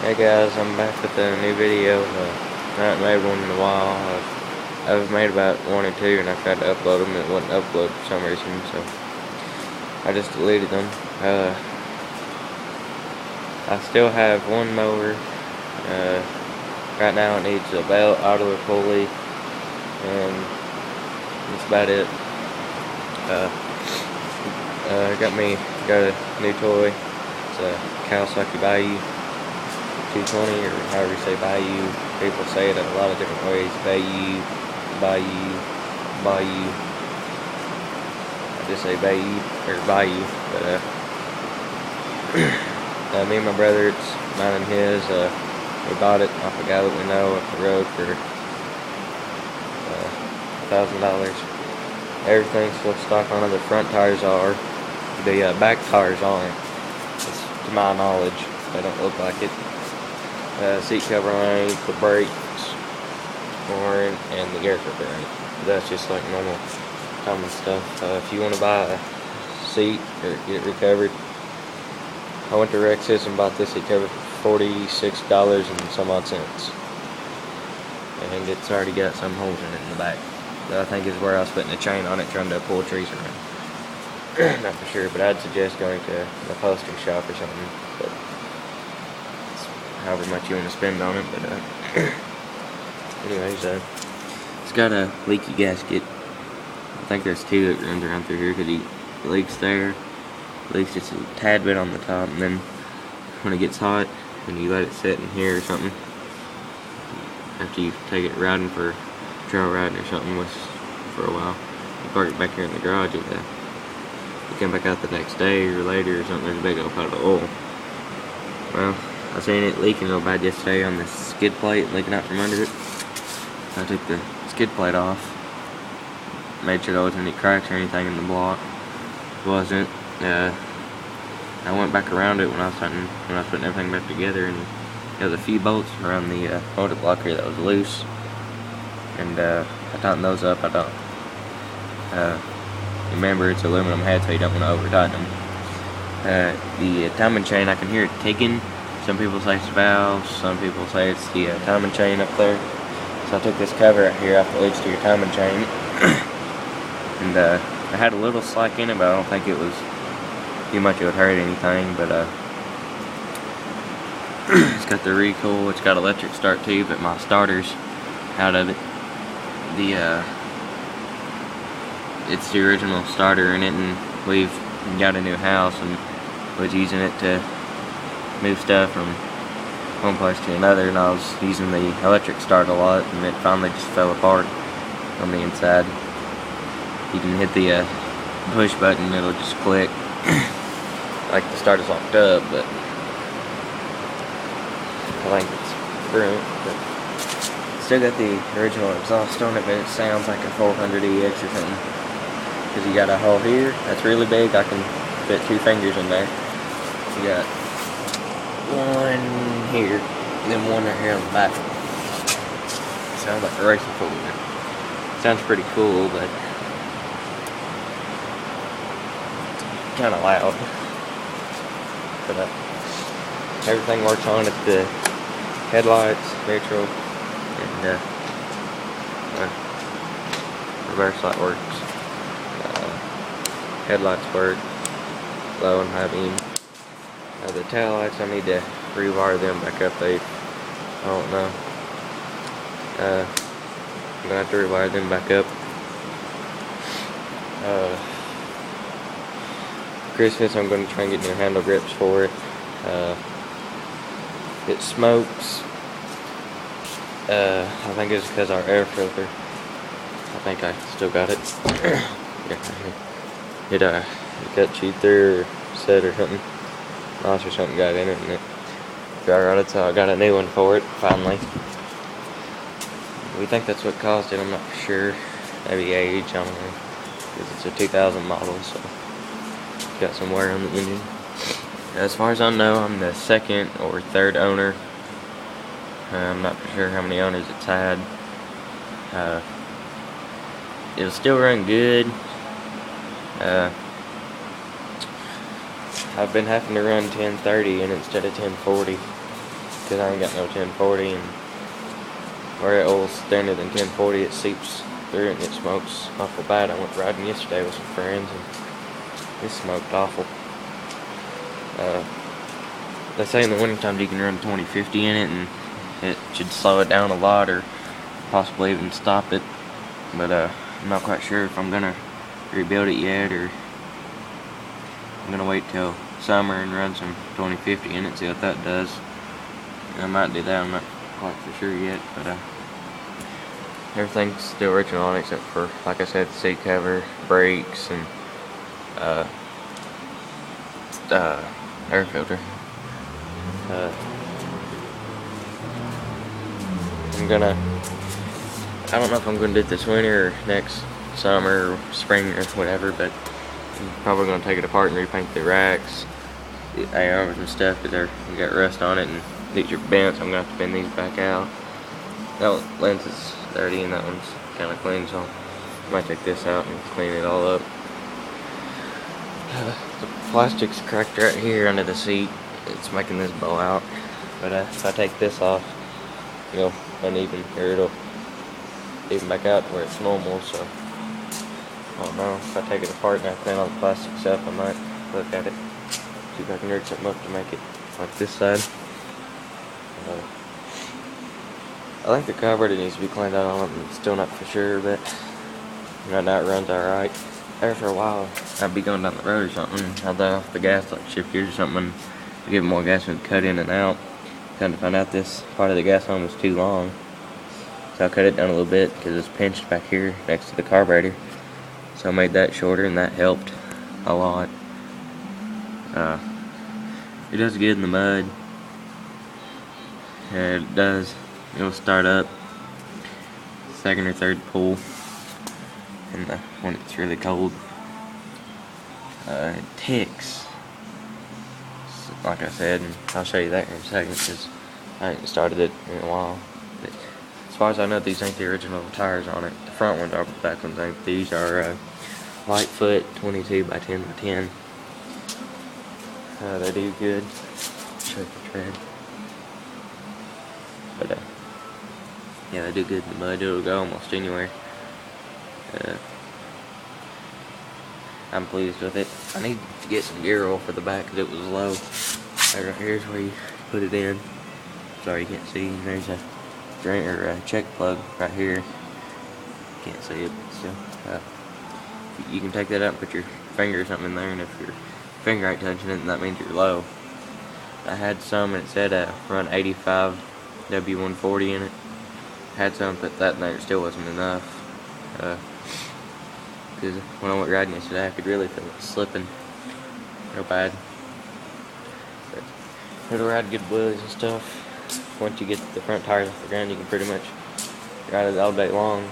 Hey guys, I'm back with a new video. I haven't made one in a while. I've made about one or two, and I tried to upload them, and it wouldn't upload for some reason, so I just deleted them. I still have one mower. Right now it needs a belt, idler pulley, and that's about it. Got a new toy. It's a Kawasaki bayou 220, or however you say bayou. People say it in a lot of different ways. Bayou. I just say bayou or bayou. But me and my brother, it's mine and his. We bought it off a guy that we know up the road for $1,000. Everything's still stock on it. The front tires are. The back tires aren't. It's, to my knowledge, they don't look like it. Seat cover ain't, the brakes aren't, and the air filter ain't. That's just like normal common stuff. If you want to buy a seat or get it recovered, I went to Rex's and bought this seat cover for $46 and some odd cents. And it's already got some holes in it in the back. That I think is where I was putting the chain on it, trying to pull trees around. Not for sure, but I'd suggest going to an upholstery shop or something. But however much you want to spend on it. But anyways, it's got a leaky gasket. I think there's two that runs around through here because it leaks there. It leaks just a tad bit on the top, and then when it gets hot, when you let it sit in here or something, after you take it riding for trail riding or something for a while, you park it back here in the garage, and you come back out the next day or later or something, there's a big old pot of oil. Well, I seen it leaking real bad yesterday on the skid plate, leaking out from under it. So I took the skid plate off, made sure there wasn't any cracks or anything in the block. Wasn't. I went back around it when I was putting everything back together, and there was a few bolts around the motor block here that was loose, and I tightened those up. I don't. Remember, it's aluminum head, so you don't want to over tighten them. The timing chain, I can hear it ticking. Some people say it's valves, some people say it's the timing chain up there. So I took this cover right here off that leads to your timing chain, and I had a little slack in it, but I don't think it was too much it would hurt anything. But it's got the recoil, it's got electric start too, but my starter's out of it. It's the original starter in it, and we've got a new house and was using it to move stuff from one place to another, and I was using the electric start a lot, and it finally just fell apart on the inside. You can hit the push button, it'll just click like the starter's locked up, but I think it's brilliant. But still got the original exhaust on it, but it sounds like a 400EX or something, because you got a hole here that's really big. I can fit 2 fingers in there. You got one here, and then one right here on the back. Sounds like a racing fool. Sounds pretty cool, but kind of loud. But everything works on it. The headlights, neutral, and reverse light works. Headlights work, low and high beam. The tail lights, I need to rewire them back up. I don't know. I'm gonna have to rewire them back up. Christmas, I'm gonna try and get new handle grips for it. It smokes. I think it's because our air filter. I think I still got it. It got chewed through or set or something. Mouse or something got in it, and it got it, so I got a new one for it finally. We think that's what caused it. I'm not for sure. Maybe age, I don't know. Because it's a 2000 model, so it's got some wear on the engine. As far as I know, I'm the second or third owner. I'm not for sure how many owners it's had. It'll still run good. I've been having to run 1030 and instead of 1040. because I ain't got no 1040, and where that oil's thinner than 1040, it seeps through it and it smokes awful bad. I went riding yesterday with some friends and it smoked awful. They say in the wintertime you can run 2050 in it and it should slow it down a lot or possibly even stop it, but I'm not quite sure if I'm gonna rebuild it yet, or I'm gonna wait till summer and run some 2050 in it and see what that does. I might do that, I'm not quite for sure yet, but everything's still original on it except for, like I said, the seat cover, brakes, and air filter. I don't know if I'm gonna do it this winter or next summer or spring or whatever, but I'm probably gonna take it apart and repaint the racks, the ARs and stuff, because they got rust on it and these are bent, so I'm gonna have to bend these back out. That lens is dirty and that one's kind of clean, so I might take this out and clean it all up. The plastic's cracked right here under the seat. It's making this bow out, but if I take this off, it'll uneven, or it'll even back out to where it's normal. So I don't know, if I take it apart and I clean all the plastic stuff, I might look at it, see if I can rig something up to make it like this side. I think the carburetor needs to be cleaned out on it, I'm still not for sure, but right now it runs alright. There for a while, I'd be going down the road or something, I'd let off the gas like shift gears or something, to give it more gas and cut in and out. Come to find out this part of the gas line was too long, so I cut it down a little bit because it's pinched back here next to the carburetor. So I made that shorter and that helped a lot. It does good in the mud. It does. It'll start up second or third pull when it's really cold. It ticks, like I said, and I'll show you that in a second because I ain't started it in a while. But as far as I know, these ain't the original tires on it. The front ones are, but the back ones ain't. These are Lightfoot 22 by 10 by 10. They do good. Show you the tread. But yeah, they do good in the mud. It'll go almost anywhere. I'm pleased with it. I need to get some gear oil for the back because it was low. Right here's where you put it in. Sorry you can't see. There's a drain or a check plug right here. Can't see it, but still. You can take that out and put your finger or something in there, and if your finger ain't touching it, then that means you're low. I had some and it said run 85 W140 in it. Had some, put that in there, it still wasn't enough. Because when I went riding yesterday, I could really feel it slipping real bad. But it'll ride good wheelies and stuff. Once you get the front tires off the ground, you can pretty much ride it all day long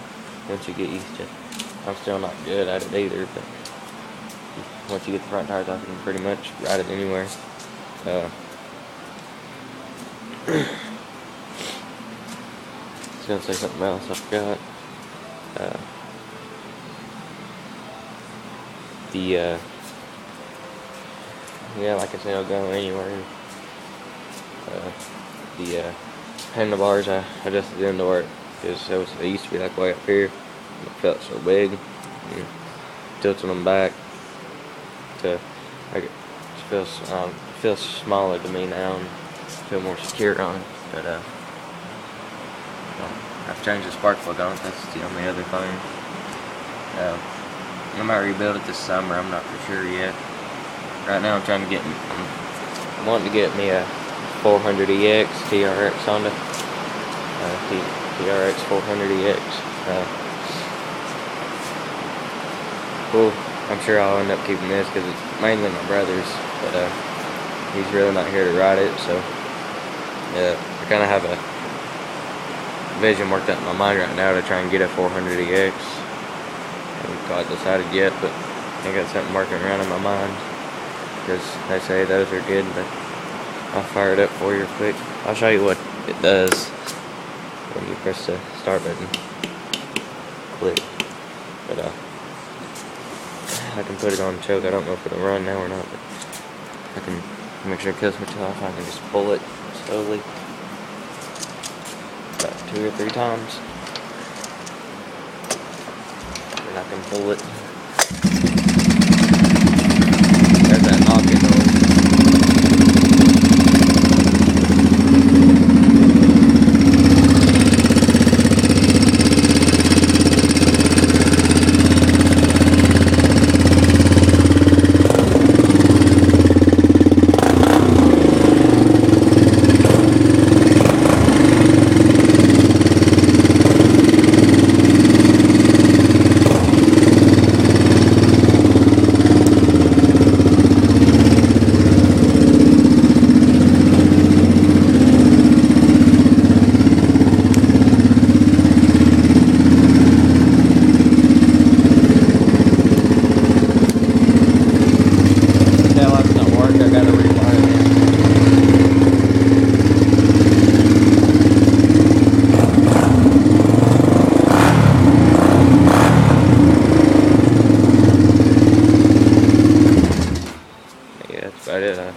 once you get used to it. I'm still not good at it either, but once you get the front tires off, you can pretty much ride it anywhere. I was gonna say something else, I forgot. Yeah, like I said, I'll go anywhere. The handlebars, I adjusted the indoor because it used to be like way up here. It felt so big. And tilting them back to like it feels smaller to me now and feel more secure on it. But I've changed the spark plug on it. That's the only other thing. I might rebuild it this summer. I'm not for sure yet. Right now, I'm wanting to get me a 400EX TRX Honda. TRX 400EX. Well, I'm sure I'll end up keeping this because it's mainly my brother's, but he's really not here to ride it, so I kind of have a vision worked out in my mind right now to try and get a 400EX. I haven't quite decided yet, but I got something working around in my mind because they say those are good, but I'll fire it up for you real quick. I'll show you what it does when you press the start button. Click. But I can put it on choke. I don't know if it'll run now or not, but I can make sure it kills me off. I can just pull it slowly. about 2 or 3 times. And I can pull it. There's that knocking noise. That's about it.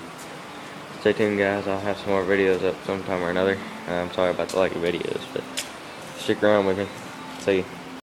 Stay tuned, guys. I'll have some more videos up sometime or another. I'm sorry about the lack of videos, but stick around with me. See you.